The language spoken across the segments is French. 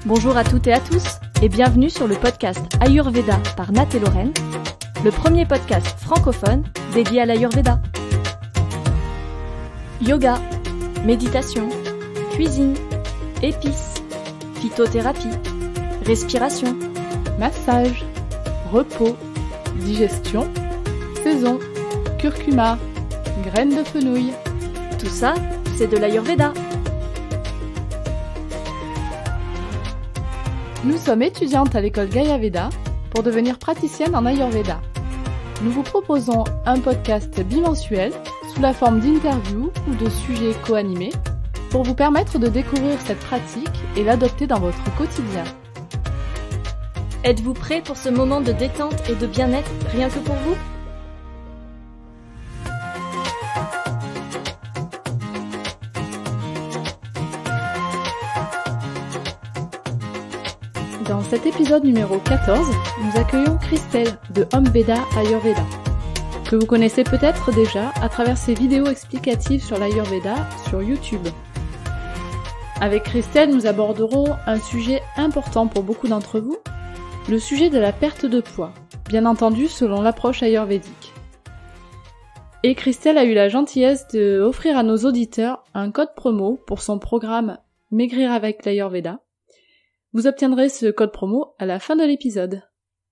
Bonjour à toutes et à tous et bienvenue sur le podcast Ayurveda par Nat et Lorraine, le premier podcast francophone dédié à l'Ayurveda. Yoga, méditation, cuisine, épices, phytothérapie, respiration, massage, repos, digestion, saison, curcuma, graines de fenouil. Tout ça, c'est de l'Ayurveda. Nous sommes étudiantes à l'école Gaia Veda pour devenir praticiennes en Ayurveda. Nous vous proposons un podcast bimensuel sous la forme d'interviews ou de sujets co-animés pour vous permettre de découvrir cette pratique et l'adopter dans votre quotidien. Êtes-vous prêts pour ce moment de détente et de bien-être rien que pour vous ? Dans cet épisode numéro 14, nous accueillons Christelle de Om Veda Ayurveda, que vous connaissez peut-être déjà à travers ses vidéos explicatives sur l'Ayurveda sur YouTube. Avec Christelle, nous aborderons un sujet important pour beaucoup d'entre vous, le sujet de la perte de poids, bien entendu selon l'approche ayurvédique. Et Christelle a eu la gentillesse d'offrir à nos auditeurs un code promo pour son programme Maigrir avec l'Ayurveda. Vous obtiendrez ce code promo à la fin de l'épisode.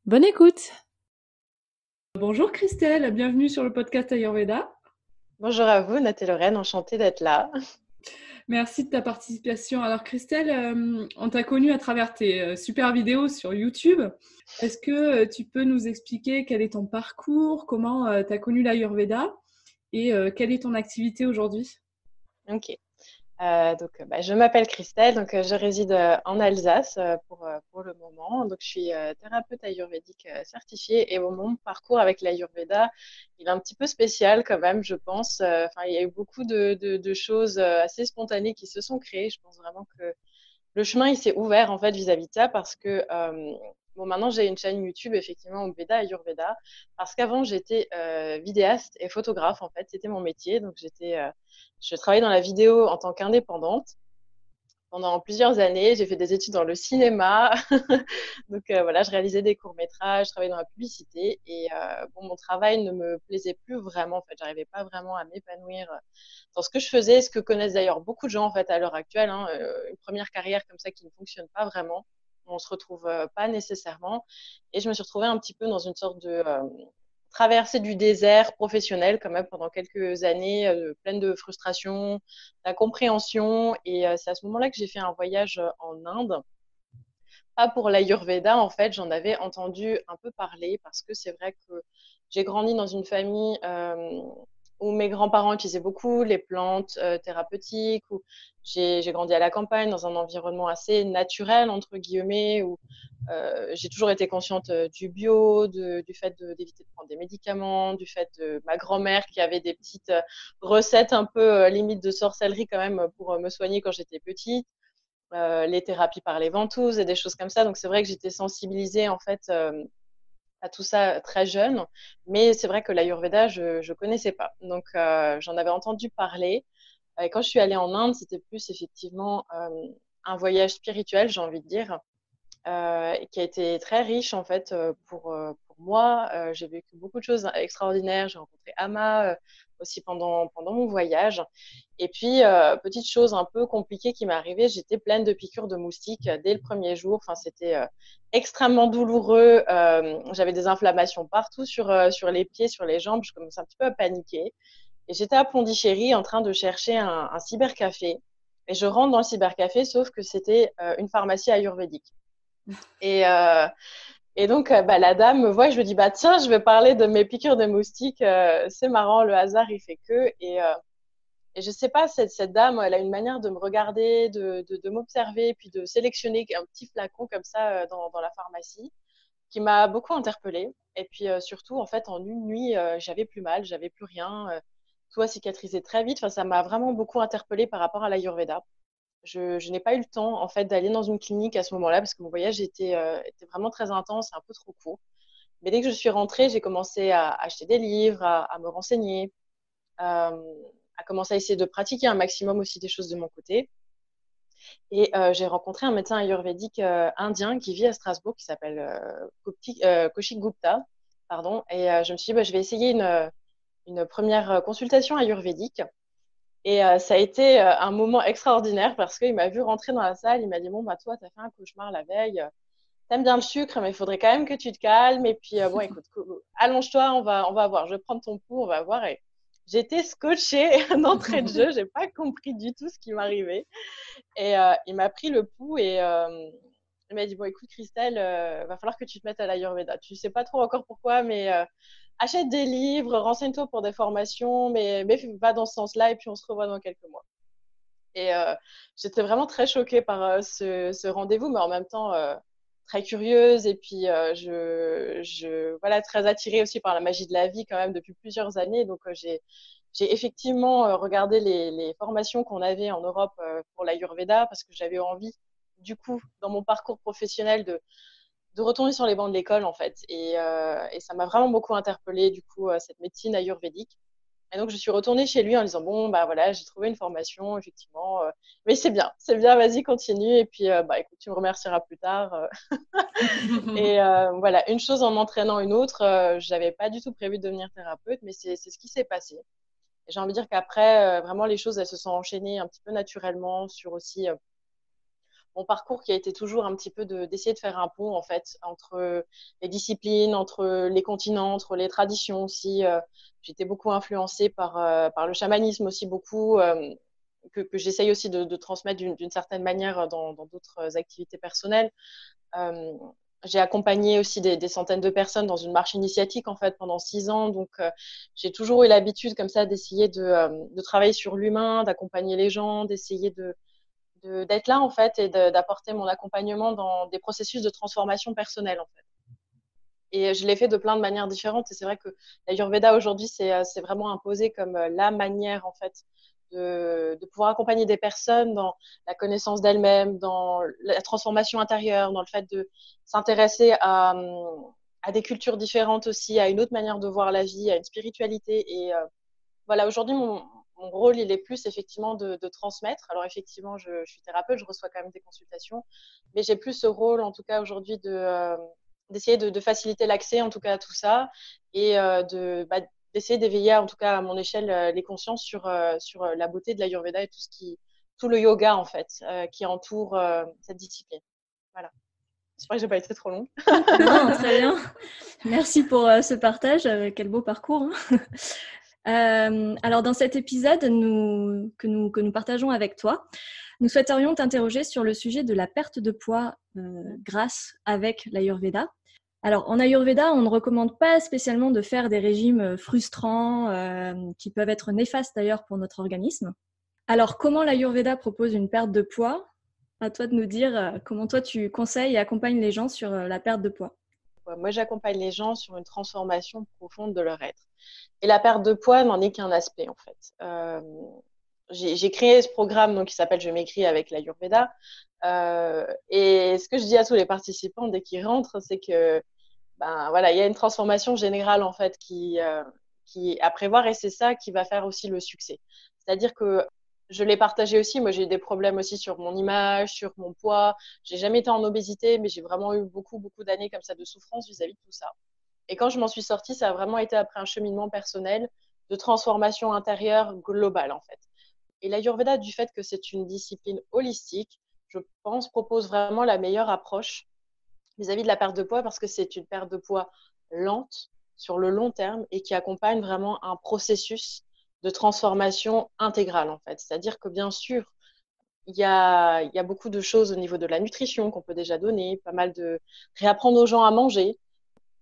Bonne écoute! Bonjour Christelle, bienvenue sur le podcast Ayurveda. Bonjour à vous, Nat et Lorraine, enchantée d'être là. Merci de ta participation. Alors Christelle, on t'a connue à travers tes super vidéos sur YouTube. Est-ce que tu peux nous expliquer quel est ton parcours, comment tu as connu l'Ayurveda et quelle est ton activité aujourd'hui? Ok. Je m'appelle Christelle, je réside en Alsace pour le moment. Donc, je suis thérapeute ayurvédique certifiée et mon parcours avec l'Ayurveda, il est un petit peu spécial quand même, je pense. Il y a eu beaucoup de choses assez spontanées qui se sont créées. Je pense vraiment que le chemin, il s'est ouvert en fait vis-à-vis de ça parce que maintenant, j'ai une chaîne YouTube, effectivement, Om Veda Ayurveda, parce qu'avant, j'étais vidéaste et photographe, en fait. C'était mon métier. Donc, je travaillais dans la vidéo en tant qu'indépendante pendant plusieurs années. J'ai fait des études dans le cinéma. Je réalisais des courts-métrages, je travaillais dans la publicité. Et mon travail ne me plaisait plus vraiment. En fait, j'arrivais pas vraiment à m'épanouir dans ce que je faisais, ce que connaissent d'ailleurs beaucoup de gens, en fait, à l'heure actuelle. Une première carrière comme ça qui ne fonctionne pas vraiment. On se retrouve pas nécessairement. Et je me suis retrouvée un petit peu dans une sorte de traversée du désert professionnel quand même pendant quelques années, pleine de frustration, d'incompréhension. Et c'est à ce moment-là que j'ai fait un voyage en Inde. Pas pour l'Ayurveda, en fait, j'en avais entendu un peu parler parce que c'est vrai que j'ai grandi dans une famille où mes grands-parents utilisaient beaucoup les plantes thérapeutiques, où j'ai grandi à la campagne dans un environnement assez naturel, entre guillemets, où j'ai toujours été consciente du bio, du fait d'éviter de prendre des médicaments, du fait de ma grand-mère qui avait des petites recettes un peu limite de sorcellerie quand même pour me soigner quand j'étais petite, les thérapies par les ventouses et des choses comme ça. Donc c'est vrai que j'étais sensibilisée en fait à tout ça très jeune, mais c'est vrai que l'Ayurveda, je connaissais pas. Donc, j'en avais entendu parler. Et quand je suis allée en Inde, c'était plus effectivement un voyage spirituel, j'ai envie de dire, qui a été très riche en fait pour moi. J'ai vécu beaucoup de choses extraordinaires. J'ai rencontré Amma aussi pendant mon voyage. Et puis, petite chose un peu compliquée qui m'est arrivée, j'étais pleine de piqûres de moustiques dès le premier jour. Enfin, c'était extrêmement douloureux. J'avais des inflammations partout sur les pieds, sur les jambes. Je commençais un petit peu à paniquer. Et j'étais à Pondichéry en train de chercher un cybercafé. Et je rentre dans le cybercafé, sauf que c'était une pharmacie ayurvédique. Et donc, la dame me voit et je me dis, tiens, je vais parler de mes piqûres de moustiques. C'est marrant, le hasard, il fait que. Et je sais pas, cette dame, elle a une manière de me regarder, de m'observer, puis de sélectionner un petit flacon comme ça dans la pharmacie, qui m'a beaucoup interpellée. Et puis surtout, en fait, en une nuit, j'avais plus mal, j'avais plus rien. Tout a cicatrisé très vite. Enfin, ça m'a vraiment beaucoup interpellée par rapport à l'Ayurveda. Je n'ai pas eu le temps en fait d'aller dans une clinique à ce moment-là parce que mon voyage était vraiment très intense et un peu trop court. Mais dès que je suis rentrée, j'ai commencé à acheter des livres, à me renseigner, à commencer à essayer de pratiquer un maximum aussi des choses de mon côté. Et j'ai rencontré un médecin ayurvédique indien qui vit à Strasbourg, qui s'appelle Kaushik Gupta, pardon. Et je me suis dit, bah, je vais essayer une première consultation ayurvédique. Et ça a été un moment extraordinaire parce qu'il m'a vu rentrer dans la salle. Il m'a dit, bon, bah, toi, tu as fait un cauchemar la veille. T'aimes bien le sucre, mais il faudrait quand même que tu te calmes. Et puis, bon, écoute, allonge-toi, on va voir. Je vais prendre ton pouls, on va voir. Et j'étais scotchée d'entrée de jeu. J'ai pas compris du tout ce qui m'arrivait. Et il m'a pris le pouls et il m'a dit, bon, écoute, Christelle, va falloir que tu te mettes à l'Ayurveda. Tu sais pas trop encore pourquoi, mais achète des livres, renseigne-toi pour des formations, mais va dans ce sens-là et puis on se revoit dans quelques mois. Et j'étais vraiment très choquée par ce rendez-vous, mais en même temps très curieuse et puis voilà, très attirée aussi par la magie de la vie quand même depuis plusieurs années. Donc j'ai effectivement regardé les formations qu'on avait en Europe pour l'Ayurveda parce que j'avais envie, du coup, dans mon parcours professionnel, de retourner sur les bancs de l'école en fait. Et ça m'a vraiment beaucoup interpellée, du coup, cette médecine ayurvédique. Et donc, je suis retournée chez lui en disant, bon, bah voilà, j'ai trouvé une formation, effectivement. Mais c'est bien, vas-y, continue. Et puis, bah écoute, tu me remercieras plus tard. Et voilà, une chose en entraînant une autre, j'avais pas du tout prévu de devenir thérapeute, mais c'est ce qui s'est passé. Et j'ai envie de dire qu'après, vraiment, les choses, elles se sont enchaînées un petit peu naturellement sur aussi mon parcours qui a été toujours un petit peu d'essayer de faire un pont, en fait, entre les disciplines, entre les continents, entre les traditions aussi. J'étais beaucoup influencée par le chamanisme aussi, beaucoup, que j'essaye aussi de transmettre d'une certaine manière dans d'autres activités personnelles. Euh, j'ai accompagné aussi des centaines de personnes dans une marche initiatique en fait pendant 6 ans. Donc j'ai toujours eu l'habitude comme ça d'essayer de travailler sur l'humain, d'accompagner les gens, d'essayer d'être là en fait et d'apporter mon accompagnement dans des processus de transformation personnelle en fait. Et je l'ai fait de plein de manières différentes. Et c'est vrai que l'Ayurveda aujourd'hui, c'est vraiment imposé comme la manière en fait de pouvoir accompagner des personnes dans la connaissance d'elles-mêmes, dans la transformation intérieure, dans le fait de s'intéresser à des cultures différentes aussi, à une autre manière de voir la vie, à une spiritualité. Et voilà, aujourd'hui, mon rôle, il est plus effectivement de transmettre. Alors effectivement, je suis thérapeute, je reçois quand même des consultations, mais j'ai plus ce rôle, en tout cas aujourd'hui, d'essayer de faciliter l'accès, en tout cas, à tout ça, et d'essayer d'éveiller, en tout cas à mon échelle, les consciences sur la beauté de l'Ayurveda et tout le yoga, en fait, qui entoure cette discipline. Voilà. J'espère que j'ai pas été trop longue. Non, très bien. Merci pour ce partage. Quel beau parcours, hein. Alors, dans cet épisode que nous partageons avec toi, nous souhaiterions t'interroger sur le sujet de la perte de poids grâce avec l'Ayurveda. Alors, en Ayurveda, on ne recommande pas spécialement de faire des régimes frustrants qui peuvent être néfastes d'ailleurs pour notre organisme. Alors, comment l'Ayurveda propose une perte de poids? À toi de nous dire comment toi tu conseilles et accompagnes les gens sur la perte de poids. Moi, j'accompagne les gens sur une transformation profonde de leur être. Et la perte de poids n'en est qu'un aspect, en fait. J'ai créé ce programme donc, qui s'appelle Je m'écris avec l'Ayurveda. Et ce que je dis à tous les participants dès qu'ils rentrent, c'est que ben, voilà, il y a une transformation générale en fait qui est à prévoir et c'est ça qui va faire aussi le succès. C'est-à-dire que je l'ai partagé aussi. Moi, j'ai eu des problèmes aussi sur mon image, sur mon poids. J'ai jamais été en obésité, mais j'ai vraiment eu beaucoup, beaucoup d'années comme ça de souffrance vis-à-vis de tout ça. Et quand je m'en suis sortie, ça a vraiment été après un cheminement personnel de transformation intérieure globale, en fait. Et l'Ayurveda, du fait que c'est une discipline holistique, je pense, propose vraiment la meilleure approche vis-à-vis de la perte de poids parce que c'est une perte de poids lente sur le long terme et qui accompagne vraiment un processus de transformation intégrale, en fait. C'est-à-dire que, bien sûr, il y a beaucoup de choses au niveau de la nutrition qu'on peut déjà donner, pas mal de réapprendre aux gens à manger,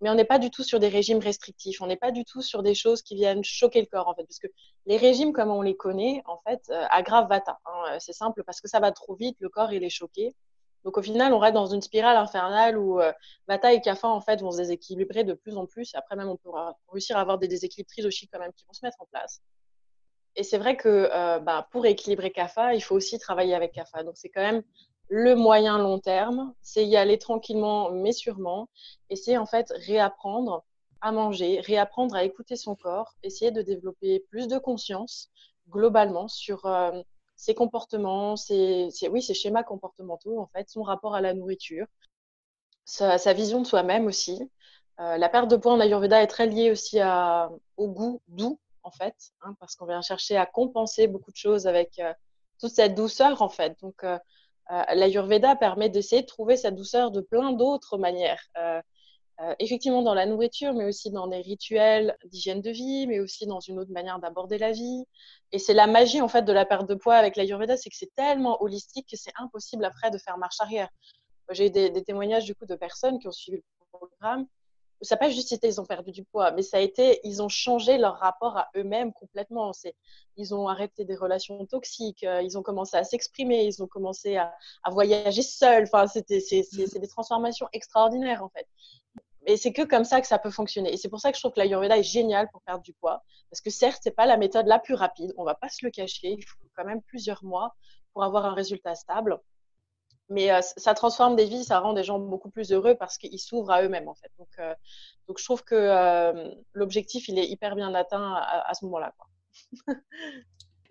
mais on n'est pas du tout sur des régimes restrictifs, on n'est pas du tout sur des choses qui viennent choquer le corps, en fait, parce que les régimes, comme on les connaît, en fait, aggravent Vata. Hein. C'est simple, parce que ça va trop vite, le corps, il est choqué. Donc, au final, on reste dans une spirale infernale où Vata et Kapha, en fait, vont se déséquilibrer de plus en plus. Et après, même, on peut réussir à avoir des déséquilibres trisochiques quand même qui vont se mettre en place. Et c'est vrai que pour équilibrer Kapha, il faut aussi travailler avec Kapha. Donc, c'est quand même le moyen long terme, c'est y aller tranquillement mais sûrement, et c'est en fait réapprendre à manger, réapprendre à écouter son corps, essayer de développer plus de conscience globalement sur ses comportements, oui, ses schémas comportementaux, en fait, son rapport à la nourriture, sa vision de soi-même aussi. La perte de poids en Ayurveda est très liée aussi au goût doux, en fait, hein, parce qu'on vient chercher à compenser beaucoup de choses avec toute cette douceur, en fait. Donc, l'Ayurveda permet d'essayer de trouver cette douceur de plein d'autres manières. Effectivement, dans la nourriture, mais aussi dans des rituels d'hygiène de vie, mais aussi dans une autre manière d'aborder la vie. Et c'est la magie, en fait, de la perte de poids avec l'Ayurveda, c'est que c'est tellement holistique que c'est impossible après de faire marche arrière. J'ai eu des témoignages, du coup, de personnes qui ont suivi le programme. Ça n'a pas juste été ils ont perdu du poids, mais ça a été ils ont changé leur rapport à eux-mêmes complètement. Ils ont arrêté des relations toxiques, ils ont commencé à s'exprimer, ils ont commencé à voyager seuls. Enfin, c'est des transformations extraordinaires, en fait. Et c'est que comme ça que ça peut fonctionner. Et c'est pour ça que je trouve que l'Ayurveda est génial pour perdre du poids. Parce que certes, c'est pas la méthode la plus rapide, on va pas se le cacher, il faut quand même plusieurs mois pour avoir un résultat stable. Mais ça transforme des vies, ça rend des gens beaucoup plus heureux parce qu'ils s'ouvrent à eux-mêmes, en fait. Donc je trouve que l'objectif, il est hyper bien atteint à ce moment-là, quoi.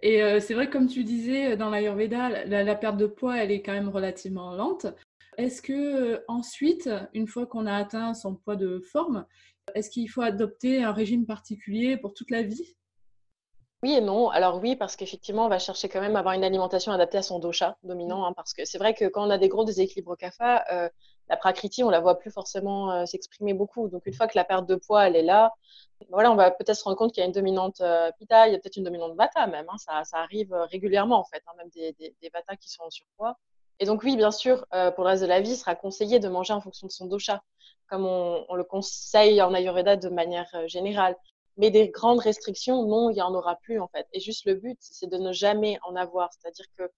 Et c'est vrai que comme tu disais, dans l'Ayurveda, la perte de poids, elle est quand même relativement lente. Est-ce que ensuite, une fois qu'on a atteint son poids de forme, est-ce qu'il faut adopter un régime particulier pour toute la vie? Oui et non. Alors oui, parce qu'effectivement, on va chercher quand même à avoir une alimentation adaptée à son dosha dominant, hein, parce que c'est vrai que quand on a des gros déséquilibres kapha, la prakriti, on la voit plus forcément s'exprimer beaucoup. Donc une fois que la perte de poids, elle est là, voilà, on va peut-être se rendre compte qu'il y a une dominante pitta, il y a peut-être une dominante vata même, hein, ça arrive régulièrement en fait, hein, même des vatas qui sont en surpoids. Et donc oui, bien sûr, pour le reste de la vie, il sera conseillé de manger en fonction de son dosha, comme on le conseille en Ayurveda de manière générale. Mais des grandes restrictions, non, il n'y en aura plus en fait. Et juste le but, c'est de ne jamais en avoir. C'est-à-dire que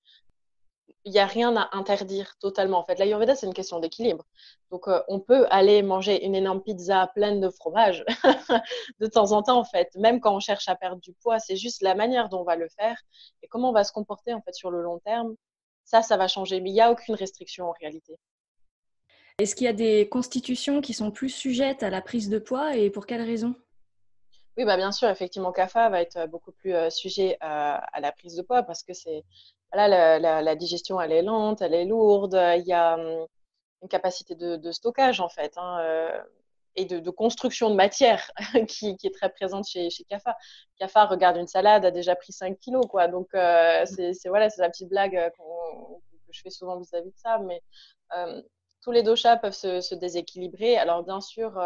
il n'y a rien à interdire totalement. En fait, l'Ayurveda, c'est une question d'équilibre. Donc, on peut aller manger une énorme pizza pleine de fromage de temps en temps, en fait. Même quand on cherche à perdre du poids, c'est juste la manière dont on va le faire et comment on va se comporter en fait sur le long terme. Ça va changer. Mais il n'y a aucune restriction en réalité. Est-ce qu'il y a des constitutions qui sont plus sujettes à la prise de poids et pour quelles raisons? Oui, bah, bien sûr, effectivement, CAFA va être beaucoup plus sujet à la prise de poids parce que voilà, la digestion, elle est lente, elle est lourde, il y a une capacité de stockage, en fait, hein, et de construction de matière qui est très présente chez CAFA. CAFA regarde une salade, a déjà pris 5 kilos, quoi. Donc, voilà, c'est la petite blague que je fais souvent vis-à-vis de ça. Mais tous les doshas peuvent se déséquilibrer. Alors, bien sûr,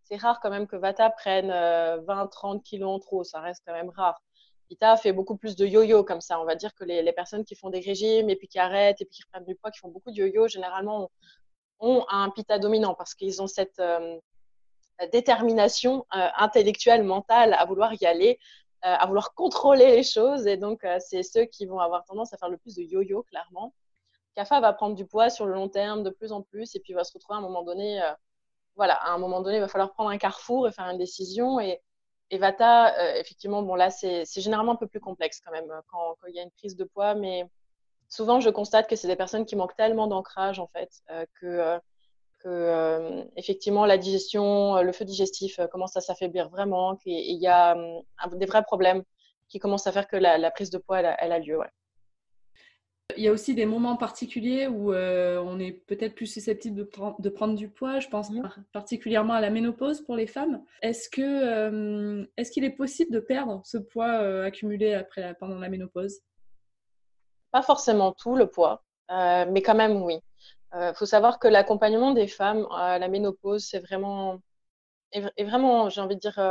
c'est rare quand même que Vata prenne 20-30 kilos en trop. Ça reste quand même rare. Pitta fait beaucoup plus de yo-yo comme ça. On va dire que les personnes qui font des régimes et puis qui arrêtent et puis qui reprennent du poids, qui font beaucoup de yo-yo, généralement ont un pitta dominant parce qu'ils ont cette détermination intellectuelle, mentale à vouloir y aller, à vouloir contrôler les choses. Et donc, c'est ceux qui vont avoir tendance à faire le plus de yo-yo, clairement. Kapha va prendre du poids sur le long terme de plus en plus et puis va se retrouver à un moment donné, voilà, à un moment donné, il va falloir prendre un carrefour et faire une décision. Et Vata, effectivement, bon là, c'est généralement un peu plus complexe quand même quand il y a une prise de poids, mais souvent, je constate que c'est des personnes qui manquent tellement d'ancrage en fait que effectivement la digestion, le feu digestif commence à s'affaiblir vraiment, et il y a des vrais problèmes qui commencent à faire que la prise de poids elle a lieu. Ouais. Il y a aussi des moments particuliers où on est peut-être plus susceptible de prendre du poids. Je pense particulièrement à la ménopause pour les femmes. Est-ce qu'il est possible de perdre ce poids accumulé pendant la ménopause? Pas forcément tout le poids, mais quand même oui. Faut savoir que l'accompagnement des femmes à la ménopause, est vraiment, j'ai envie de dire,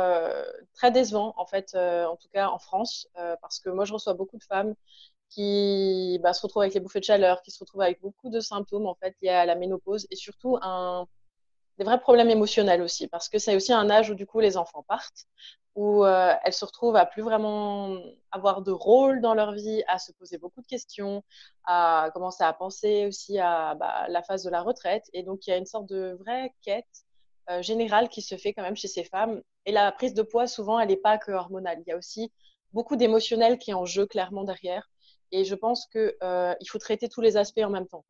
très décevant en fait, en tout cas en France, parce que moi je reçois beaucoup de femmes qui se retrouvent avec les bouffées de chaleur, qui se retrouvent avec beaucoup de symptômes en fait liés à la ménopause et surtout des vrais problèmes émotionnels aussi, parce que c'est aussi un âge où du coup les enfants partent, où elles se retrouvent à plus vraiment avoir de rôle dans leur vie, à se poser beaucoup de questions, à commencer à penser aussi à la phase de la retraite. Et donc il y a une sorte de vraie quête générale qui se fait quand même chez ces femmes. Et la prise de poids, souvent, elle n'est pas que hormonale. Il y a aussi beaucoup d'émotionnel qui est en jeu clairement derrière. Et je pense qu'il faut traiter tous les aspects en même temps.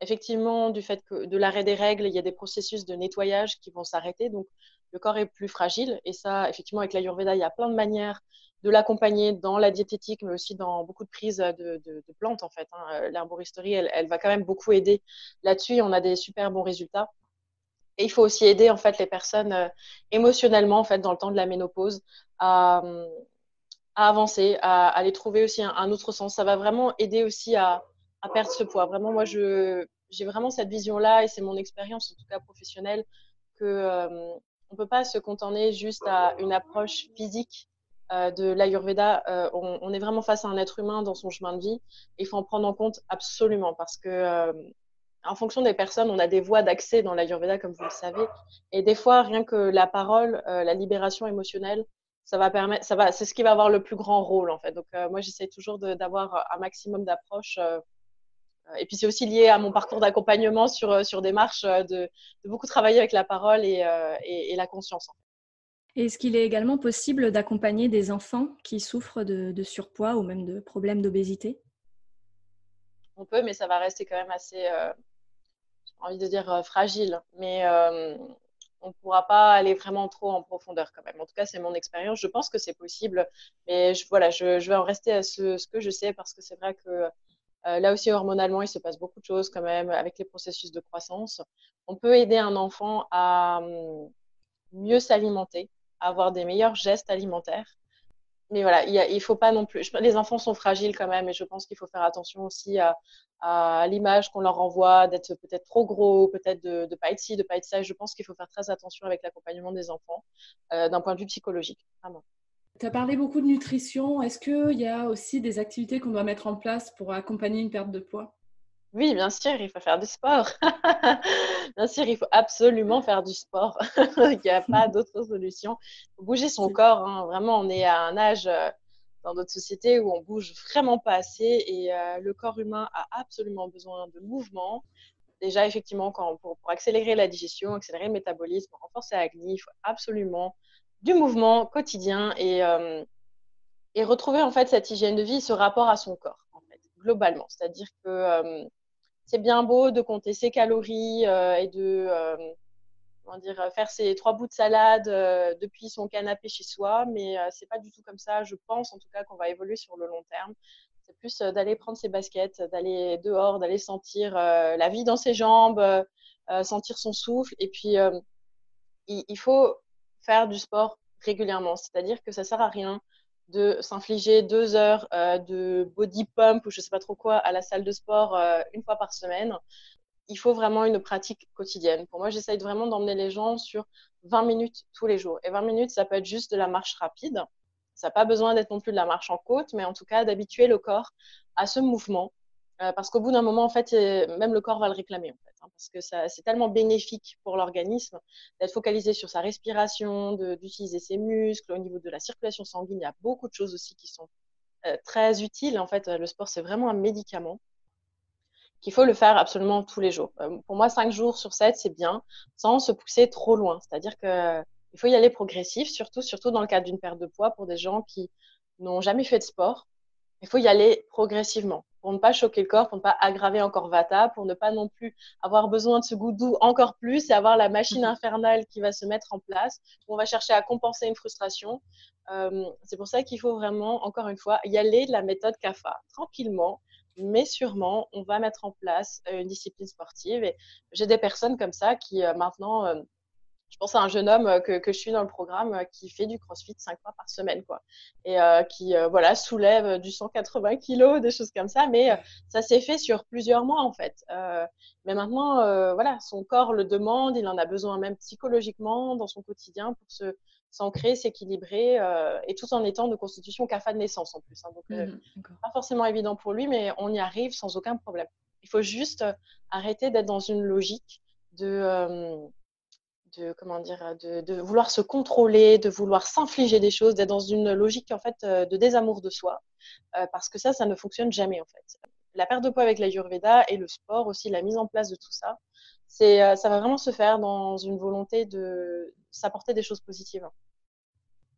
Effectivement, du fait que de l'arrêt des règles, il y a des processus de nettoyage qui vont s'arrêter. Donc, le corps est plus fragile. Et ça, effectivement, avec l'Ayurveda, il y a plein de manières de l'accompagner dans la diététique, mais aussi dans beaucoup de prises de plantes, en fait. L'herboristerie, elle va quand même beaucoup aider là-dessus et on a des super bons résultats. Et il faut aussi aider, en fait, les personnes émotionnellement, en fait, dans le temps de la ménopause à, à avancer, à aller trouver aussi un autre sens. Ça va vraiment aider aussi à perdre ce poids. Vraiment, moi, j'ai vraiment cette vision-là et c'est mon expérience, en tout cas professionnelle, que on peut pas se contenter juste à une approche physique de l'Ayurveda. On est vraiment face à un être humain dans son chemin de vie. Il faut en prendre en compte absolument parce que en fonction des personnes, on a des voies d'accès dans l'Ayurveda, comme vous le savez. Et des fois, rien que la parole, la libération émotionnelle, ça va permettre, c'est ce qui va avoir le plus grand rôle, en fait. Donc, moi, j'essaie toujours d'avoir un maximum d'approches. Et puis, c'est aussi lié à mon parcours d'accompagnement sur des marches, de beaucoup travailler avec la parole et la conscience. En Et est-ce qu'il est également possible d'accompagner des enfants qui souffrent de surpoids ou même de problèmes d'obésité? On peut, mais ça va rester quand même assez, j'ai envie de dire, fragile. Mais on ne pourra pas aller vraiment trop en profondeur quand même. En tout cas, c'est mon expérience. Je pense que c'est possible, mais voilà, je vais en rester à ce que je sais parce que c'est vrai que là aussi, hormonalement, il se passe beaucoup de choses quand même avec les processus de croissance. On peut aider un enfant à mieux s'alimenter, à avoir des meilleurs gestes alimentaires. Mais voilà, il faut pas non plus. Les enfants sont fragiles quand même, et je pense qu'il faut faire attention aussi à l'image qu'on leur envoie, d'être peut-être trop gros, peut-être de ne pas être ci, de ne pas être ça. Et je pense qu'il faut faire très attention avec l'accompagnement des enfants d'un point de vue psychologique, vraiment. Tu as parlé beaucoup de nutrition. Est-ce qu'il y a aussi des activités qu'on doit mettre en place pour accompagner une perte de poids? Oui, bien sûr, il faut faire du sport. Bien sûr, il faut absolument faire du sport. Il n'y a pas d'autre solution. Il faut bouger son corps, hein. Vraiment, on est à un âge dans notre société où on bouge vraiment pas assez et le corps humain a absolument besoin de mouvement. Déjà, effectivement, pour accélérer la digestion, accélérer le métabolisme, renforcer la glie, il faut absolument du mouvement quotidien et retrouver en fait cette hygiène de vie, ce rapport à son corps, en fait, globalement. C'est-à-dire que c'est bien beau de compter ses calories et de comment dire, faire ses 3 bouts de salade depuis son canapé chez soi, mais c'est pas du tout comme ça. Je pense en tout cas qu'on va évoluer sur le long terme. C'est plus d'aller prendre ses baskets, d'aller dehors, d'aller sentir la vie dans ses jambes, sentir son souffle. Et puis, il faut faire du sport régulièrement. C'est-à-dire que ça sert à rien de s'infliger 2 heures de body pump ou je sais pas trop quoi à la salle de sport une fois par semaine. Il faut vraiment une pratique quotidienne. Pour moi, j'essaye vraiment d'emmener les gens sur 20 minutes tous les jours. Et 20 minutes, ça peut être juste de la marche rapide. Ça n'a pas besoin d'être non plus de la marche en côte, mais en tout cas d'habituer le corps à ce mouvement. Parce qu'au bout d'un moment, en fait, même le corps va le réclamer, en fait, hein, parce que c'est tellement bénéfique pour l'organisme d'être focalisé sur sa respiration, d'utiliser ses muscles. Au niveau de la circulation sanguine, il y a beaucoup de choses aussi qui sont très utiles. En fait, le sport, c'est vraiment un médicament qu'il faut le faire absolument tous les jours. Pour moi, 5 jours sur 7, c'est bien, sans se pousser trop loin. C'est-à-dire qu'il faut y aller progressif, surtout dans le cadre d'une perte de poids pour des gens qui n'ont jamais fait de sport. Il faut y aller progressivement pour ne pas choquer le corps, pour ne pas aggraver encore Vata, pour ne pas non plus avoir besoin de ce goût doux encore plus et avoir la machine infernale qui va se mettre en place, où on va chercher à compenser une frustration. C'est pour ça qu'il faut vraiment, encore une fois, y aller de la méthode CAFA, tranquillement, mais sûrement, on va mettre en place une discipline sportive. Et j'ai des personnes comme ça qui maintenant je pense à un jeune homme que je suis dans le programme qui fait du crossfit 5 fois par semaine, quoi. Et qui, voilà, soulève du 180 kilos, des choses comme ça. Mais ça s'est fait sur plusieurs mois, en fait. Mais maintenant, voilà, son corps le demande. Il en a besoin même psychologiquement dans son quotidien pour s'ancrer, s'équilibrer, et tout en étant de constitution CAFA de naissance, en plus, hein. Donc, pas forcément évident pour lui, mais on y arrive sans aucun problème. Il faut juste arrêter d'être dans une logique comment dire, de vouloir se contrôler, de vouloir s'infliger des choses, d'être dans une logique en fait de désamour de soi, parce que ça ne fonctionne jamais en fait. La perte de poids avec l'Ayurveda et le sport aussi, la mise en place de tout ça, ça va vraiment se faire dans une volonté de s'apporter des choses positives.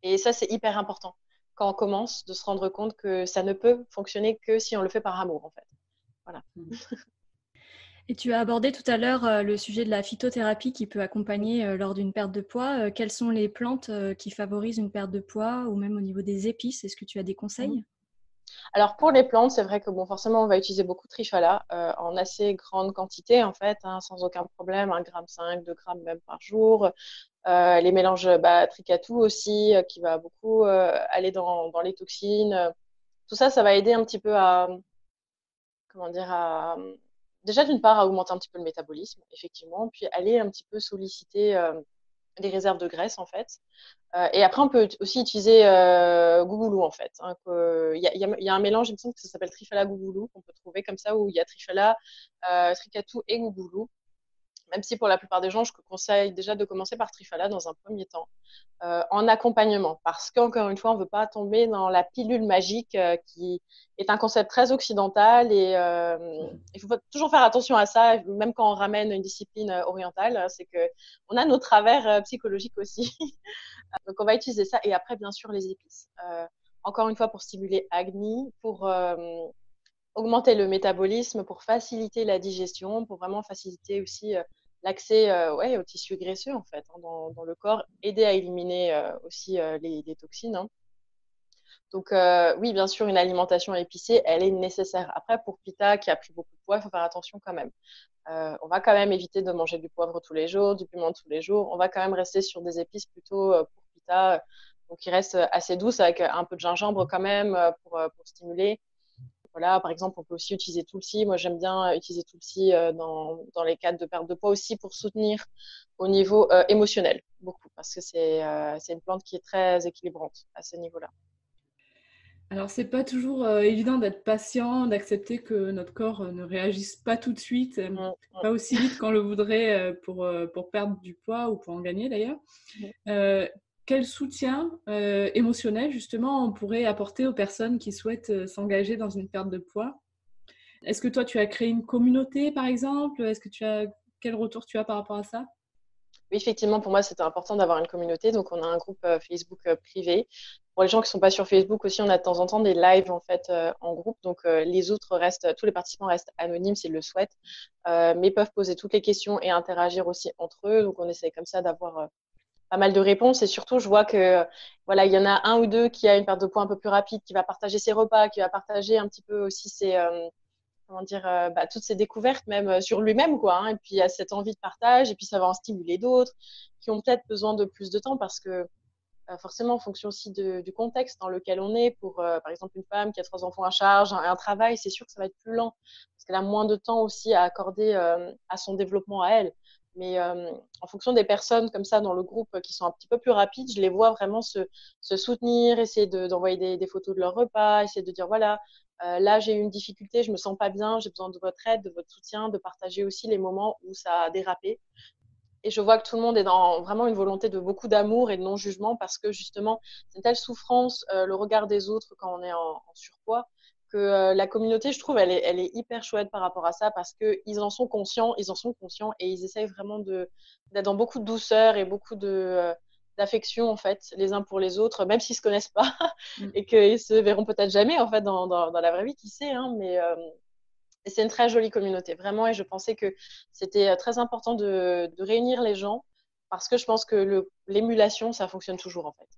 Et ça, c'est hyper important quand on commence de se rendre compte que ça ne peut fonctionner que si on le fait par amour en fait. Voilà. Et tu as abordé tout à l'heure le sujet de la phytothérapie qui peut accompagner lors d'une perte de poids. Quelles sont les plantes qui favorisent une perte de poids ou même au niveau des épices? Est-ce que tu as des Mhm. conseils? Alors pour les plantes, c'est vrai que bon, forcément, on va utiliser beaucoup de trifala en assez grande quantité en fait, hein, sans aucun problème, 1,5 g, 2 grammes même par jour. Les mélanges tricatou aussi, qui va beaucoup aller dans les toxines. Tout ça, ça va aider un petit peu à, comment dire, déjà d'une part à augmenter un petit peu le métabolisme, effectivement, puis aller un petit peu solliciter les réserves de graisse en fait. Et après, on peut aussi utiliser gougoulou en fait. Hein, il y a un mélange, il me semble que ça s'appelle trifala gougoulou, qu'on peut trouver comme ça, où il y a trifala, tricatou et gougoulou. Même si pour la plupart des gens, je conseille déjà de commencer par trifala dans un premier temps, en accompagnement. Parce qu'encore une fois, on ne veut pas tomber dans la pilule magique qui est un concept très occidental et il faut toujours faire attention à ça, même quand on ramène une discipline orientale, c'est qu'on a nos travers psychologiques aussi. Donc, on va utiliser ça. Et après, bien sûr, les épices. Encore une fois, pour stimuler Agni, pour augmenter le métabolisme, pour faciliter la digestion, pour vraiment faciliter aussi l'accès ouais, aux tissus graisseux en fait, hein, dans le corps, aider à éliminer aussi les toxines. Hein. Donc oui, bien sûr, une alimentation épicée, elle est nécessaire. Après, pour Pita qui a pris beaucoup de poids, il faut faire attention quand même. On va quand même éviter de manger du poivre tous les jours, du piment tous les jours. On va quand même rester sur des épices plutôt pour Pita, donc qui restent assez douces avec un peu de gingembre quand même pour stimuler. Voilà, par exemple, on peut aussi utiliser Tulsi. Moi, j'aime bien utiliser Tulsi dans les cadres de perte de poids aussi pour soutenir au niveau émotionnel, beaucoup, parce que c'est une plante qui est très équilibrante à ce niveau-là. Alors, c'est pas toujours évident d'être patient, d'accepter que notre corps ne réagisse pas tout de suite, Mm, pas aussi vite qu'on le voudrait pour perdre du poids ou pour en gagner d'ailleurs. mm. Euh, Quel soutien émotionnel, justement, on pourrait apporter aux personnes qui souhaitent s'engager dans une perte de poids? Est-ce que toi, tu as créé une communauté, par exemple? Quel retour tu as par rapport à ça? Oui, effectivement, pour moi, c'était important d'avoir une communauté. Donc, on a un groupe Facebook privé. Pour les gens qui ne sont pas sur Facebook aussi, on a de temps en temps des lives en fait en groupe. Donc, les autres restent, tous les participants restent anonymes s'ils le souhaitent, mais peuvent poser toutes les questions et interagir aussi entre eux. Donc, on essaie comme ça d'avoir pas mal de réponses. Et surtout, je vois que voilà, il y en a un ou deux qui a une perte de poids un peu plus rapide, qui va partager ses repas, qui va partager un petit peu aussi ses comment dire, toutes ces découvertes même sur lui-même, quoi. Hein, et puis, il y a cette envie de partage, et puis ça va en stimuler d'autres qui ont peut-être besoin de plus de temps parce que forcément, en fonction aussi du contexte dans lequel on est, pour par exemple une femme qui a 3 enfants à charge, un travail, c'est sûr que ça va être plus lent parce qu'elle a moins de temps aussi à accorder à son développement à elle. Mais en fonction des personnes comme ça dans le groupe qui sont un petit peu plus rapides, je les vois vraiment se soutenir, essayer d'envoyer des photos de leur repas, essayer de dire voilà, là j'ai eu une difficulté, je me sens pas bien, j'ai besoin de votre aide, de votre soutien, de partager aussi les moments où ça a dérapé. Et je vois que tout le monde est dans vraiment une volonté de beaucoup d'amour et de non-jugement parce que justement, c'est une telle souffrance, le regard des autres quand on est en surpoids, que la communauté, je trouve, elle est hyper chouette par rapport à ça parce qu'ils en sont conscients, ils en sont conscients et ils essayent vraiment d'être dans beaucoup de douceur et beaucoup d'affection en fait, les uns pour les autres, même s'ils se connaissent pas et qu'ils se verront peut-être jamais en fait dans la vraie vie, qui sait, hein, mais et c'est une très jolie communauté, vraiment. Et je pensais que c'était très important de réunir les gens parce que je pense que l'émulation, ça fonctionne toujours en fait.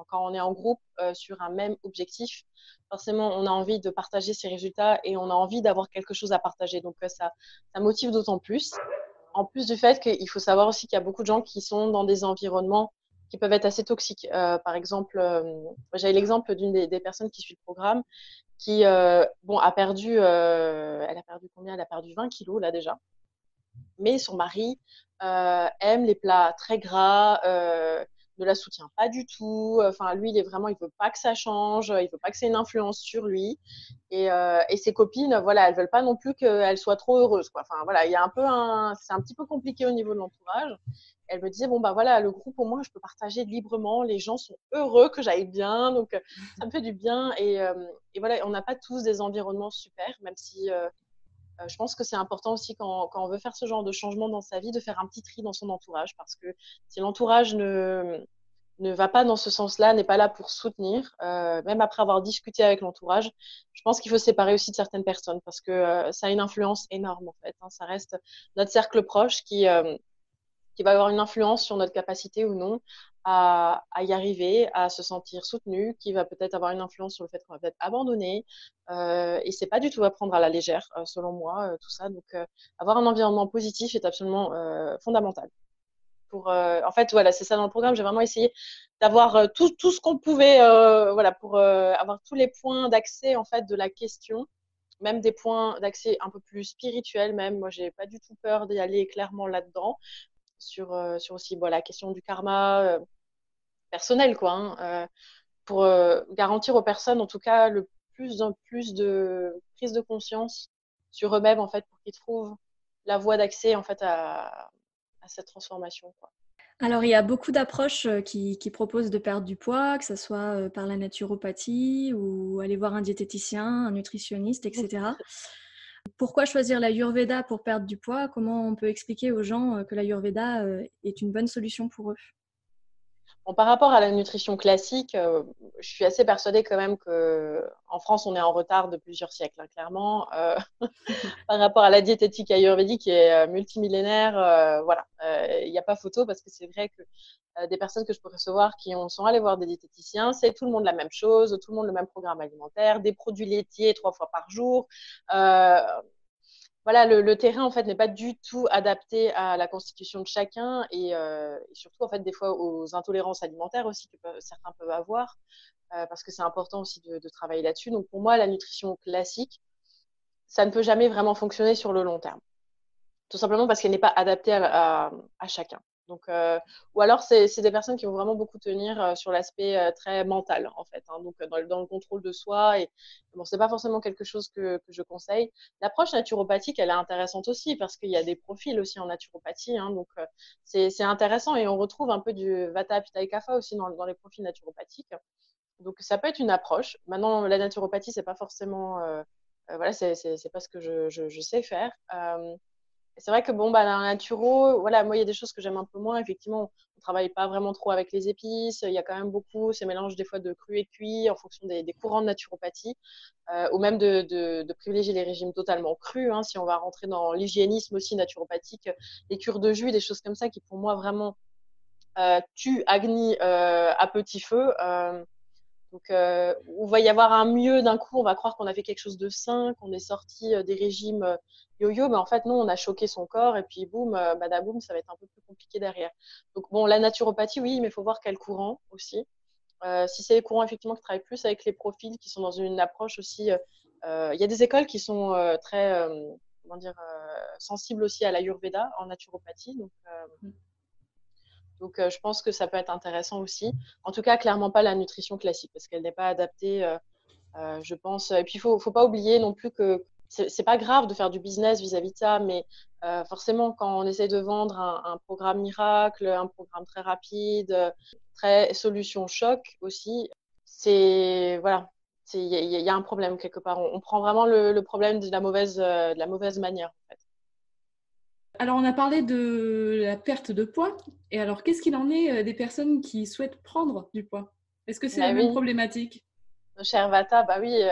Quand on est en groupe sur un même objectif, forcément, on a envie de partager ses résultats et on a envie d'avoir quelque chose à partager. Donc ça motive d'autant plus. En plus du fait qu'il faut savoir aussi qu'il y a beaucoup de gens qui sont dans des environnements qui peuvent être assez toxiques. Par exemple, j'ai l'exemple d'une des personnes qui suit le programme qui bon, elle a perdu combien? Elle a perdu 20 kilos là déjà. Mais son mari aime les plats très gras, ne la soutient pas du tout. Enfin, lui, il veut pas que ça change, il veut pas que c'est une influence sur lui. Et ses copines, voilà, elles veulent pas non plus qu'elle soit trop heureuse, quoi. Enfin, voilà, c'est un petit peu compliqué au niveau de l'entourage. Elle me disait, bon, bah voilà, le groupe, au moins, je peux partager librement. Les gens sont heureux que j'aille bien, donc ça me fait du bien. Et voilà, on n'a pas tous des environnements super, même si je pense que c'est important aussi quand on veut faire ce genre de changement dans sa vie, de faire un petit tri dans son entourage, parce que si l'entourage ne va pas dans ce sens-là, n'est pas là pour soutenir, même après avoir discuté avec l'entourage. Je pense qu'il faut se séparer aussi de certaines personnes parce que ça a une influence énorme en fait. Hein. Ça reste notre cercle proche qui va avoir une influence sur notre capacité ou non à y arriver, à se sentir soutenu, qui va peut-être avoir une influence sur le fait qu'on va peut-être abandonner. Et c'est pas du tout à prendre à la légère, selon moi, tout ça. Donc, avoir un environnement positif est absolument fondamental. En fait, voilà, c'est ça dans le programme. J'ai vraiment essayé d'avoir tout ce qu'on pouvait, voilà, pour avoir tous les points d'accès en fait de la question, même des points d'accès un peu plus spirituels. Même moi, j'ai pas du tout peur d'y aller clairement là-dedans sur aussi bon, la question du karma personnel, quoi, hein, pour garantir aux personnes, en tout cas, le plus de prise de conscience sur eux-mêmes, en fait, pour qu'ils trouvent la voie d'accès, en fait, à cette transformation, quoi. Alors, il y a beaucoup d'approches qui proposent de perdre du poids, que ce soit par la naturopathie ou aller voir un diététicien, un nutritionniste, etc. Pourquoi choisir l'Ayurveda pour perdre du poids? Comment on peut expliquer aux gens que l'Ayurveda est une bonne solution pour eux? Bon, par rapport à la nutrition classique, je suis assez persuadée quand même qu'en France, on est en retard de plusieurs siècles, hein, clairement. Par rapport à la diététique ayurvédique qui est multimillénaire, voilà, il n'y a pas photo parce que c'est vrai que des personnes que je peux recevoir sont allées voir des diététiciens, c'est tout le monde la même chose, tout le monde le même programme alimentaire, des produits laitiers 3 fois par jour. Euh, voilà, le terrain en fait n'est pas du tout adapté à la constitution de chacun et surtout en fait des fois aux intolérances alimentaires aussi que certains peuvent avoir parce que c'est important aussi de travailler là-dessus. Donc pour moi, la nutrition classique, ça ne peut jamais vraiment fonctionner sur le long terme. Tout simplement parce qu'elle n'est pas adaptée à chacun. Donc, ou alors, c'est des personnes qui vont vraiment beaucoup tenir sur l'aspect très mental, en fait. Hein, donc, dans le contrôle de soi. Et bon, c'est pas forcément quelque chose que je conseille. L'approche naturopathique, elle est intéressante aussi parce qu'il y a des profils aussi en naturopathie. Hein, donc, c'est intéressant et on retrouve un peu du Vata, Pitta et Kapha aussi dans les profils naturopathiques. Donc, ça peut être une approche. Maintenant, la naturopathie, c'est pas forcément, voilà, c'est pas ce que je sais faire. C'est vrai que bon, bah, dans la naturo, voilà, moi, il y a des choses que j'aime un peu moins. Effectivement, on travaille pas vraiment trop avec les épices. Il y a quand même beaucoup ces mélanges des fois de cru et cuit en fonction des courants de naturopathie, ou même de privilégier les régimes totalement crus. Hein, si on va rentrer dans l'hygiénisme aussi naturopathique, les cures de jus, des choses comme ça qui pour moi vraiment tuent Agni à petit feu. Donc, on va y avoir un mieux d'un coup, on va croire qu'on a fait quelque chose de sain, qu'on est sorti des régimes yo-yo, mais en fait, non, on a choqué son corps et puis boum, badaboum, ça va être un peu plus compliqué derrière. Donc, bon, la naturopathie, oui, mais il faut voir quel courant aussi. Si c'est les courants, effectivement, qui travaillent plus avec les profils, qui sont dans une approche aussi. Il y a des écoles qui sont très, comment dire, sensibles aussi à l'Ayurveda en naturopathie. Donc, je pense que ça peut être intéressant aussi. En tout cas, clairement pas la nutrition classique parce qu'elle n'est pas adaptée, je pense. Et puis, faut pas oublier non plus que c'est pas grave de faire du business vis-à-vis de ça, mais forcément, quand on essaie de vendre un programme miracle, un programme très rapide, très solution choc aussi, c'est voilà, il y a un problème quelque part. On prend vraiment le problème de la mauvaise manière, en fait. Alors, on a parlé de la perte de poids. Et alors, qu'est-ce qu'il en est des personnes qui souhaitent prendre du poids? Est-ce que c'est la Bah même oui. problématique? Cher Vata, bah oui,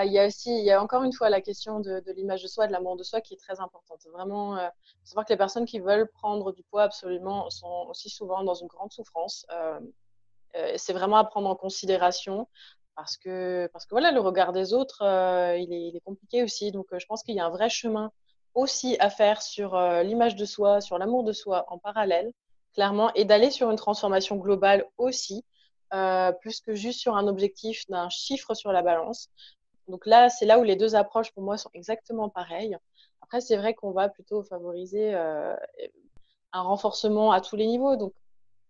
il y a encore une fois la question de l'image de soi, de l'amour de soi qui est très importante. Vraiment, savoir que les personnes qui veulent prendre du poids absolument sont aussi souvent dans une grande souffrance. C'est vraiment à prendre en considération parce que voilà, le regard des autres, il est compliqué aussi. Donc, je pense qu'il y a un vrai chemin aussi à faire sur l'image de soi, sur l'amour de soi en parallèle, clairement, et d'aller sur une transformation globale aussi, plus que juste sur un objectif d'un chiffre sur la balance. Donc là, c'est là où les deux approches pour moi sont exactement pareilles. Après, c'est vrai qu'on va plutôt favoriser un renforcement à tous les niveaux. Donc,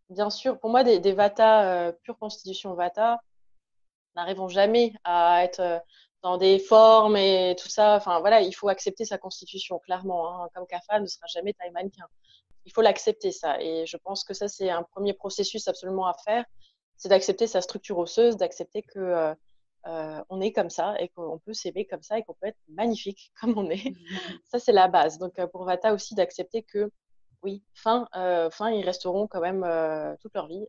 bien sûr, pour moi, des Vata, pure constitution Vata, n'arriveront jamais à être dans des formes et tout ça. Enfin, voilà, il faut accepter sa constitution, clairement. Hein. Comme Kapha ne sera jamais taille mannequin. Il faut l'accepter, ça. Et je pense que ça, c'est un premier processus absolument à faire. C'est d'accepter sa structure osseuse, d'accepter que on est comme ça et qu'on peut s'aimer comme ça et qu'on peut être magnifique comme on est. Ça, c'est la base. Donc, pour Vata aussi, d'accepter que oui, fins, ils resteront quand même toute leur vie.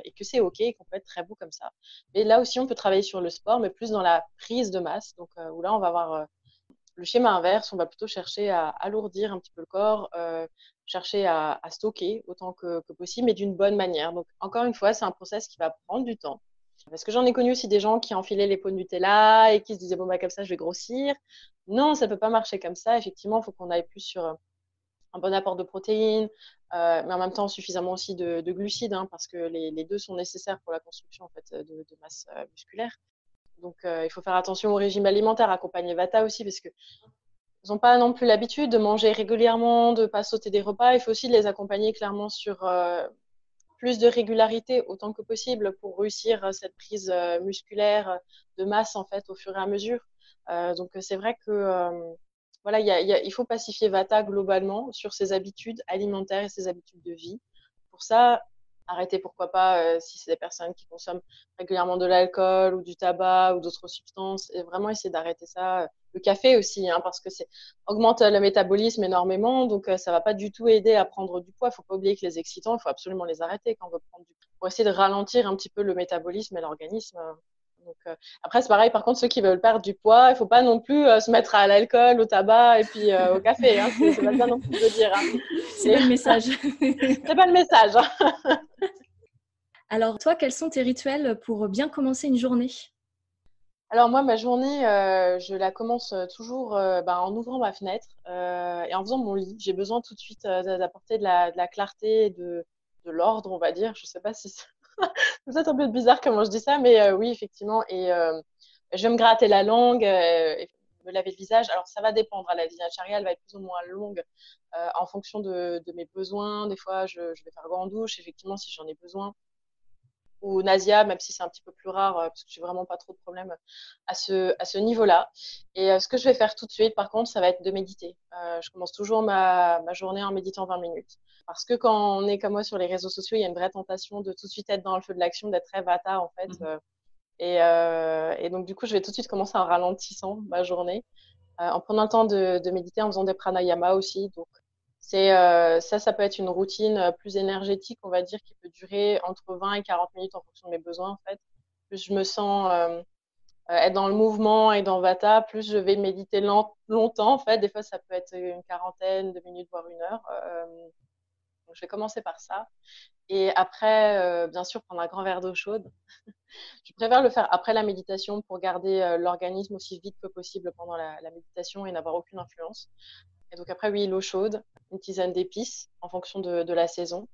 Et que c'est OK, qu'on peut être très beau comme ça. Mais là aussi, on peut travailler sur le sport, mais plus dans la prise de masse. Donc, où là, on va avoir le schéma inverse. On va plutôt chercher à alourdir un petit peu le corps, chercher à stocker autant que possible, mais d'une bonne manière. Donc, encore une fois, c'est un process qui va prendre du temps. Parce que j'en ai connu aussi des gens qui enfilaient les pots de Nutella et qui se disaient, bon, bah, comme ça, je vais grossir. Non, ça peut pas marcher comme ça. Effectivement, il faut qu'on aille plus sur un bon apport de protéines, mais en même temps suffisamment aussi de glucides, hein, parce que les deux sont nécessaires pour la construction en fait, de masse musculaire. Donc, il faut faire attention au régime alimentaire, accompagner Vata aussi, parce que ils n'ont pas non plus l'habitude de manger régulièrement, de ne pas sauter des repas. Il faut aussi les accompagner clairement sur plus de régularité autant que possible pour réussir cette prise musculaire de masse en fait au fur et à mesure. Donc c'est vrai que voilà, il faut pacifier Vata globalement sur ses habitudes alimentaires et ses habitudes de vie. Pour ça, arrêter pourquoi pas si c'est des personnes qui consomment régulièrement de l'alcool ou du tabac ou d'autres substances, et vraiment essayer d'arrêter ça. Le café aussi, hein, parce que c'est augmente le métabolisme énormément, donc ça va pas du tout aider à prendre du poids. Il faut pas oublier que les excitants, il faut absolument les arrêter quand on veut prendre du poids, pour essayer de ralentir un petit peu le métabolisme et l'organisme. Donc, après, c'est pareil, par contre, ceux qui veulent perdre du poids, il faut pas non plus se mettre à l'alcool, au tabac et puis au café. Hein. C'est pas ça non plus, je veux dire. Hein. C'est pas le message. C'est pas le message. Hein. Alors, toi, quels sont tes rituels pour bien commencer une journée? Alors moi, ma journée, je la commence toujours en ouvrant ma fenêtre et en faisant mon lit. J'ai besoin tout de suite d'apporter de la clarté et de l'ordre, on va dire. Je sais pas si c'est peut-être un peu bizarre comment je dis ça, mais oui, effectivement. Et je vais me gratter la langue et me laver le visage. Alors ça va dépendre. La dinécharia, elle va être plus ou moins longue en fonction de mes besoins. Des fois, je vais faire grande douche, effectivement, si j'en ai besoin. Ou nasia, même si c'est un petit peu plus rare, parce que j'ai vraiment pas trop de problèmes à ce niveau-là. Et ce que je vais faire tout de suite, par contre, ça va être de méditer. Je commence toujours ma journée en méditant 20 minutes. Parce que quand on est comme moi sur les réseaux sociaux, il y a une vraie tentation de tout de suite être dans le feu de l'action, d'être très vata en fait. Et donc du coup, je vais tout de suite commencer en ralentissant ma journée, en prenant le temps de méditer, en faisant des pranayama aussi. Donc ça peut être une routine plus énergétique, on va dire, qui peut durer entre 20 et 40 minutes en fonction de mes besoins, en fait. Plus je me sens être dans le mouvement et dans Vata, plus je vais méditer longtemps, en fait. Des fois, ça peut être une quarantaine de minutes, voire une heure. Donc, je vais commencer par ça. Et après, bien sûr, prendre un grand verre d'eau chaude. Je préfère le faire après la méditation pour garder l'organisme aussi vite que possible pendant la méditation et n'avoir aucune influence. Et donc après, oui, l'eau chaude, une tisane d'épices en fonction de la saison.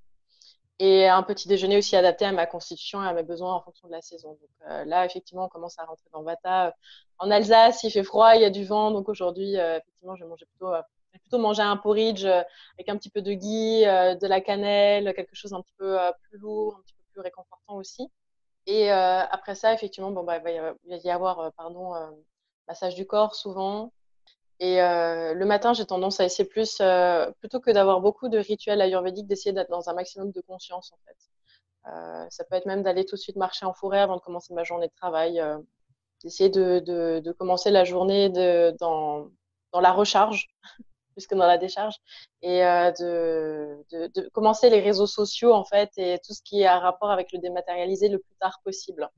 Et un petit déjeuner aussi adapté à ma constitution et à mes besoins en fonction de la saison. Donc là, effectivement, on commence à rentrer dans Vata. En Alsace, il fait froid, il y a du vent. Donc aujourd'hui, effectivement, je vais plutôt manger un porridge avec un petit peu de ghee, de la cannelle, quelque chose un petit peu plus lourd, un petit peu plus réconfortant aussi. Et après ça, effectivement, il va y avoir massage du corps souvent. Et le matin, j'ai tendance à essayer plus, plutôt que d'avoir beaucoup de rituels ayurvédiques, d'essayer d'être dans un maximum de conscience, en fait. Ça peut être même d'aller tout de suite marcher en forêt avant de commencer ma journée de travail, d'essayer de commencer la journée dans la recharge plus que dans la décharge, et de commencer les réseaux sociaux, en fait, et tout ce qui est à rapport avec le dématérialisé le plus tard possible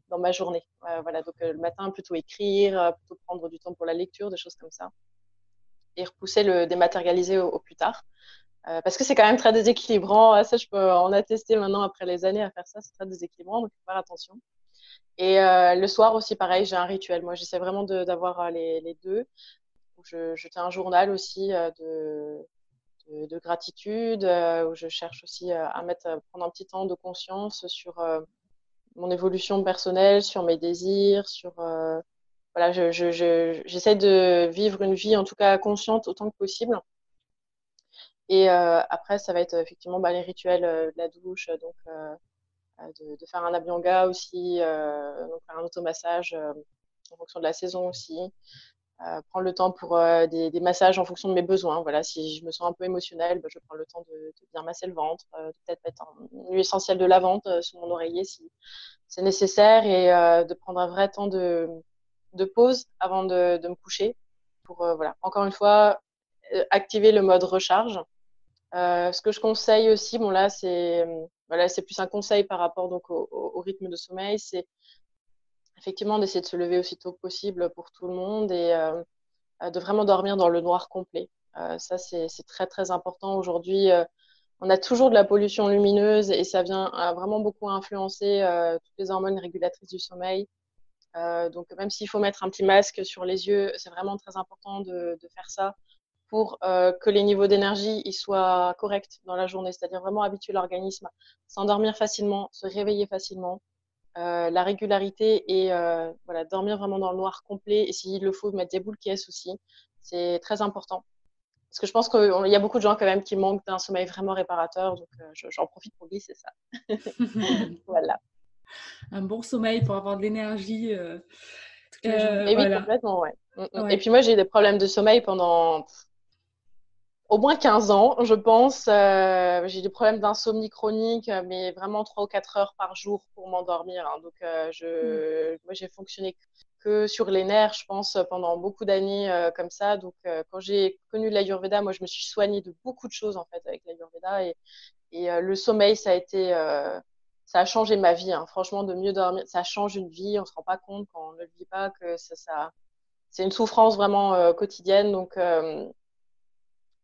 dans ma journée. Voilà, donc le matin, plutôt écrire, plutôt prendre du temps pour la lecture, des choses comme ça, et repousser le dématérialisé au plus tard. Parce que c'est quand même très déséquilibrant. Ça, je peux en attester maintenant après les années à faire ça. C'est très déséquilibrant, donc il faut faire attention. Et le soir aussi, pareil, j'ai un rituel. Moi, j'essaie vraiment d'avoir les deux. Je tiens un journal aussi de gratitude, où je cherche aussi prendre un petit temps de conscience sur mon évolution personnelle, sur mes désirs, sur voilà, j'essaie de vivre une vie en tout cas consciente autant que possible. Et après, ça va être effectivement les rituels de la douche, donc de faire un abhyanga aussi, donc faire un automassage en fonction de la saison aussi. Prendre le temps pour des massages en fonction de mes besoins. Voilà, si je me sens un peu émotionnelle, je prends le temps de bien masser le ventre, de peut-être mettre une huile essentielle de lavande sur mon oreiller si c'est nécessaire, et de prendre un vrai temps de pause avant de me coucher pour, voilà, encore une fois, activer le mode recharge Ce que je conseille aussi, bon là voilà, c'est plus un conseil par rapport donc au rythme de sommeil, c'est effectivement d'essayer de se lever aussi tôt que possible pour tout le monde et de vraiment dormir dans le noir complet. Ça, c'est très, très important. Aujourd'hui, on a toujours de la pollution lumineuse et ça vient vraiment beaucoup influencer toutes les hormones régulatrices du sommeil. Donc, même s'il faut mettre un petit masque sur les yeux, c'est vraiment très important de faire ça pour que les niveaux d'énergie ils soient corrects dans la journée, c'est-à-dire vraiment habituer l'organisme à s'endormir facilement, se réveiller facilement, la régularité et voilà, dormir vraiment dans le noir complet et s'il le faut, mettre des boules qui aussi. C'est très important. Parce que je pense qu'il y a beaucoup de gens quand même qui manquent d'un sommeil vraiment réparateur, donc j'en profite pour glisser ça. Voilà. Un bon sommeil pour avoir de l'énergie toute la journée. Mais oui, Voilà. complètement, ouais. Ouais. Et puis moi, j'ai eu des problèmes de sommeil pendant au moins 15 ans, je pense. J'ai eu des problèmes d'insomnie chronique, mais vraiment 3 ou 4 heures par jour pour m'endormir, hein. Donc, moi, j'ai fonctionné que sur les nerfs, je pense, pendant beaucoup d'années comme ça. Donc, quand j'ai connu l'Ayurveda, moi, je me suis soignée de beaucoup de choses, en fait, avec l'Ayurveda. Et le sommeil, ça a changé ma vie, hein. Franchement, de mieux dormir, ça change une vie. On se rend pas compte quand on ne le vit pas que c'est une souffrance vraiment quotidienne. Donc,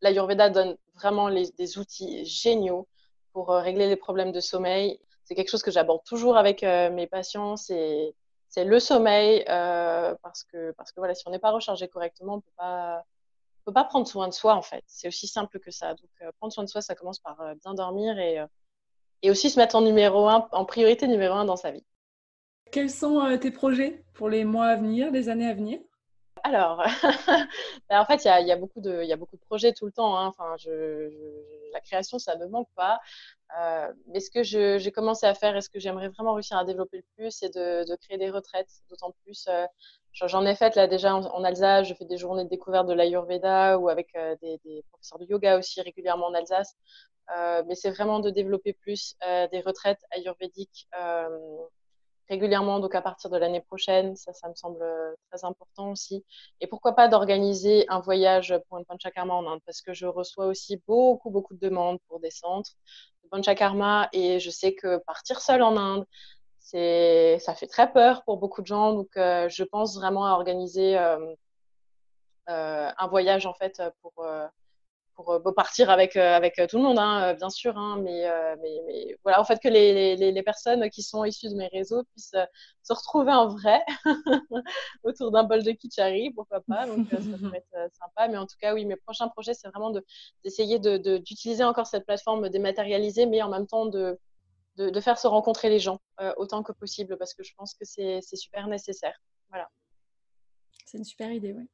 l'Ayurveda donne vraiment des outils géniaux pour régler les problèmes de sommeil. C'est quelque chose que j'aborde toujours avec mes patients. C'est le sommeil parce que voilà, si on n'est pas rechargé correctement, on peut pas prendre soin de soi en fait. C'est aussi simple que ça. Donc prendre soin de soi, ça commence par bien dormir et aussi se mettre en priorité numéro un dans sa vie. Quels sont tes projets pour les mois à venir, les années à venir? Alors, ben, en fait, il y a beaucoup de projets tout le temps, hein. Enfin, la création, ça ne me manque pas. Mais ce que j'ai commencé à faire et ce que j'aimerais vraiment réussir à développer le plus, c'est de créer des retraites. D'autant plus, j'en ai fait là déjà en Alsace. Je fais des journées de découverte de l'Ayurveda ou avec des professeurs de yoga aussi régulièrement en Alsace. Mais c'est vraiment de développer plus des retraites ayurvédiques régulièrement, donc à partir de l'année prochaine. Ça me semble très important aussi. Et pourquoi pas d'organiser un voyage pour une Panchakarma en Inde, parce que je reçois aussi beaucoup, beaucoup de demandes pour des centres de Panchakarma et je sais que partir seule en Inde, ça fait très peur pour beaucoup de gens. Donc, je pense vraiment à organiser un voyage en fait pour partir avec tout le monde, hein, bien sûr, hein, mais voilà, en fait, que les personnes qui sont issues de mes réseaux puissent se retrouver en vrai autour d'un bol de kitchari, pourquoi pas. Donc, ça pourrait être sympa. Mais en tout cas, oui, mes prochains projets, c'est vraiment d'essayer d'utiliser encore cette plateforme dématérialisée, mais en même temps de faire se rencontrer les gens autant que possible, parce que je pense que c'est super nécessaire. Voilà. C'est une super idée, oui.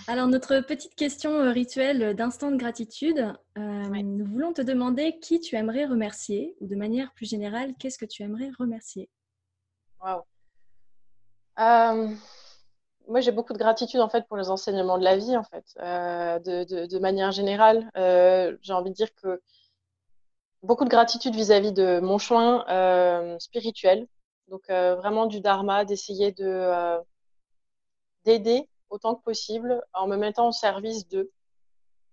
Alors, notre petite question rituelle d'instant de gratitude. Ouais. Nous voulons te demander qui tu aimerais remercier ou de manière plus générale, qu'est-ce que tu aimerais remercier? Waouh. Moi, j'ai beaucoup de gratitude en fait pour les enseignements de la vie en fait, de manière générale. J'ai envie de dire que beaucoup de gratitude vis-à-vis de mon chemin spirituel. Donc vraiment du dharma, d'essayer d'aider autant que possible en me mettant au service d'eux.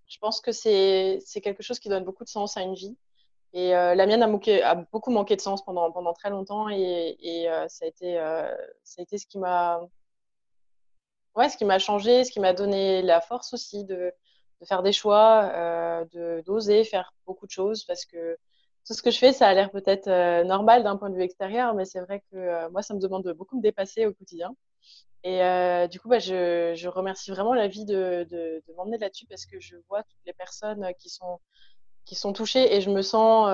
Je pense que c'est quelque chose qui donne beaucoup de sens à une vie. Et la mienne a beaucoup manqué de sens pendant très longtemps et ça a été ce qui m'a changé, ce qui m'a donné la force aussi de faire des choix, d'oser faire beaucoup de choses parce que tout ce que je fais, ça a l'air peut-être normal d'un point de vue extérieur, mais c'est vrai que moi, ça me demande de beaucoup me dépasser au quotidien. Et du coup, bah, je remercie vraiment la vie de m'emmener là-dessus parce que je vois toutes les personnes qui sont touchées et je me sens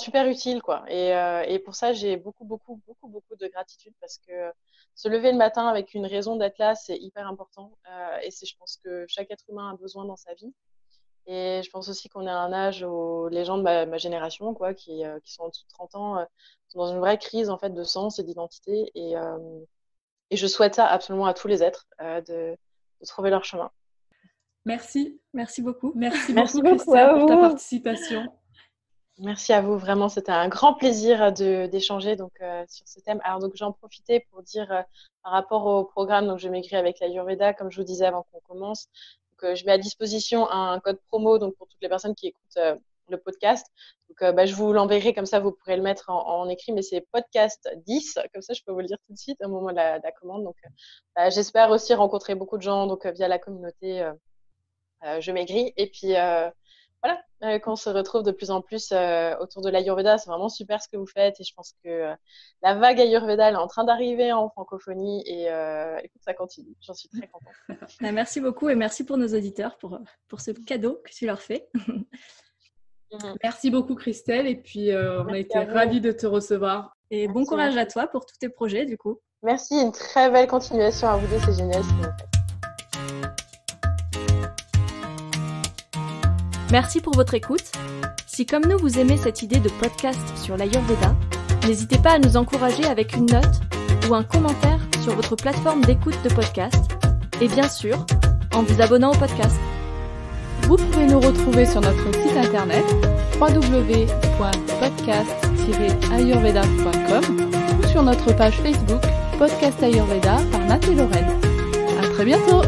super utile, quoi. Et pour ça, j'ai beaucoup, beaucoup, beaucoup, beaucoup de gratitude parce que se lever le matin avec une raison d'être là, c'est hyper important. Et je pense que chaque être humain a besoin dans sa vie. Et je pense aussi qu'on est à un âge où les gens de ma génération, quoi, qui sont en dessous de 30 ans, sont dans une vraie crise, en fait, de sens et d'identité. Et je souhaite ça absolument à tous les êtres, de trouver leur chemin. Merci. Merci beaucoup. Merci Merci beaucoup, beaucoup Christelle, à pour ta vous. participation. Merci à vous, vraiment, c'était un grand plaisir d'échanger donc sur ce thème. Alors donc j'en profitais pour dire par rapport au programme, donc je m'écris avec l'Ayurveda, comme je vous disais avant qu'on commence. Donc, je mets à disposition un code promo donc pour toutes les personnes qui écoutent le podcast. Donc, je vous l'enverrai, comme ça, vous pourrez le mettre en écrit, mais c'est podcast 10, comme ça, je peux vous le dire tout de suite au moment de la commande. Donc, j'espère aussi rencontrer beaucoup de gens donc, via la communauté Je Maigris. Et puis, voilà, qu'on se retrouve de plus en plus autour de l'Ayurveda, c'est vraiment super ce que vous faites. Et je pense que la vague Ayurveda, elle est en train d'arriver en francophonie et il faut que ça continue. J'en suis très contente. Merci beaucoup et merci pour nos auditeurs pour ce cadeau que tu leur fais. Merci beaucoup Christelle et puis on a été ravis de te recevoir. Et bon courage à toi pour tous tes projets du coup. Merci, une très belle continuation à vous deux, c'est génial ce que vous faites. Merci pour votre écoute. Si comme nous vous aimez cette idée de podcast sur l'Ayurveda, n'hésitez pas à nous encourager avec une note ou un commentaire sur votre plateforme d'écoute de podcast et bien sûr en vous abonnant au podcast. Vous pouvez nous retrouver sur notre site internet www.podcast-ayurveda.com ou sur notre page Facebook Podcast Ayurveda par Nat et Lorraine. À très bientôt!